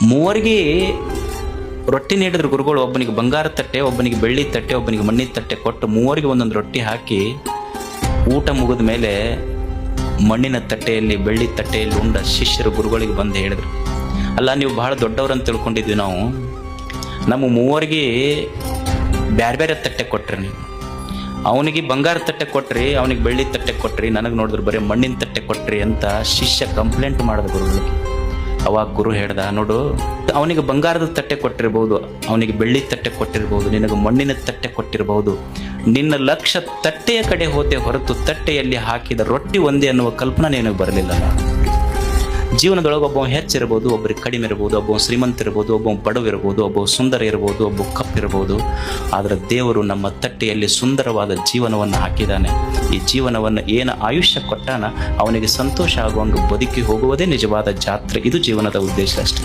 ಮೂವರಿಗೆ ರೊಟ್ಟಿ ನೀಡಿದ್ರು ಗುರುಗಳು. ಒಬ್ಬನಿಗೆ ಬಂಗಾರ ತಟ್ಟೆ, ಒಬ್ಬನಿಗೆ ಬೆಳ್ಳಿ ತಟ್ಟೆ, ಒಬ್ಬನಿಗೆ ಮಣ್ಣಿನ ತಟ್ಟೆ ಕೊಟ್ಟು ಮೂವರಿಗೆ ಒಂದೊಂದು ರೊಟ್ಟಿ ಹಾಕಿ ಊಟ ಮುಗಿದ ಮೇಲೆ ಮಣ್ಣಿನ ತಟ್ಟೆಯಲ್ಲಿ ಬೆಳ್ಳಿ ತಟ್ಟೆಯಲ್ಲಿ ಉಂಡ ಶಿಷ್ಯರು ಗುರುಗಳಿಗೆ ಬಂದು ಹೇಳಿದ್ರು, ಅಲ್ಲ ನೀವು ಬಹಳ ದೊಡ್ಡವ್ರಂತ ತಿಳ್ಕೊಂಡಿದ್ವಿ ನಾವು, ನಮ್ಮ ಮೂವರಿಗೆ ಬೇರೆ ಬೇರೆ ತಟ್ಟೆ ಕೊಟ್ರಿ ನೀವು. ಅವನಿಗೆ ಬಂಗಾರ ತಟ್ಟೆ ಕೊಟ್ರಿ, ಅವನಿಗೆ ಬೆಳ್ಳಿ ತಟ್ಟೆ ಕೊಟ್ರಿ, ನನಗೆ ನೋಡಿದ್ರು ಬರೀ ಮಣ್ಣಿನ ತಟ್ಟೆ ಕೊಟ್ರಿ ಅಂತ ಶಿಷ್ಯ ಕಂಪ್ಲೇಂಟ್ ಮಾಡಿದ ಗುರುಗಳಿಗೆ. ಅವಾಗ ಗುರು ಹೇಳ್ದ, ನೋಡು, ಅವನಿಗೆ ಬಂಗಾರದ ತಟ್ಟೆ ಕೊಟ್ಟಿರ್ಬೋದು, ಅವನಿಗೆ ಬೆಳ್ಳಿ ತಟ್ಟೆ ಕೊಟ್ಟಿರ್ಬೋದು, ನಿನಗೆ ಮಣ್ಣಿನ ತಟ್ಟೆ ಕೊಟ್ಟಿರ್ಬೋದು. ನಿನ್ನ ಲಕ್ಷ್ಯ ತಟ್ಟೆಯ ಕಡೆ ಹೋದೆ ಹೊರತು ತಟ್ಟೆಯಲ್ಲಿ ಹಾಕಿದ ರೊಟ್ಟಿ ಒಂದೇ ಅನ್ನುವ ಕಲ್ಪನೆ ನಿನಗೆ ಬರಲಿಲ್ಲ. ಜೀವನದೊಳಗೆ ಒಬ್ಬ ಹೆಚ್ಚಿರ್ಬೋದು, ಒಬ್ಬರಿಗೆ ಕಡಿಮೆ ಇರ್ಬೋದು, ಒಬ್ಬ ಶ್ರೀಮಂತ ಇರ್ಬೋದು, ಒಬ್ಬ ಬಡವಿರ್ಬೋದು, ಒಬ್ಬ ಸುಂದರ ಇರ್ಬೋದು, ಒಬ್ಬ ಕಪ್ಪಿರ್ಬೋದು. ಆದರೆ ದೇವರು ನಮ್ಮ ತಟ್ಟೆಯಲ್ಲಿ ಸುಂದರವಾದ ಜೀವನವನ್ನು ಹಾಕಿದ್ದಾನೆ. ಈ ಜೀವನವನ್ನು ಏನು ಆಯುಷ್ಯ ಕೊಟ್ಟಾನ ಅವನಿಗೆ ಸಂತೋಷ ಆಗುವಂಗೆ ಬದುಕಿ ಹೋಗುವುದೇ ನಿಜವಾದ ಜಾತ್ರೆ. ಇದು ಜೀವನದ ಉದ್ದೇಶ ಅಷ್ಟೇ.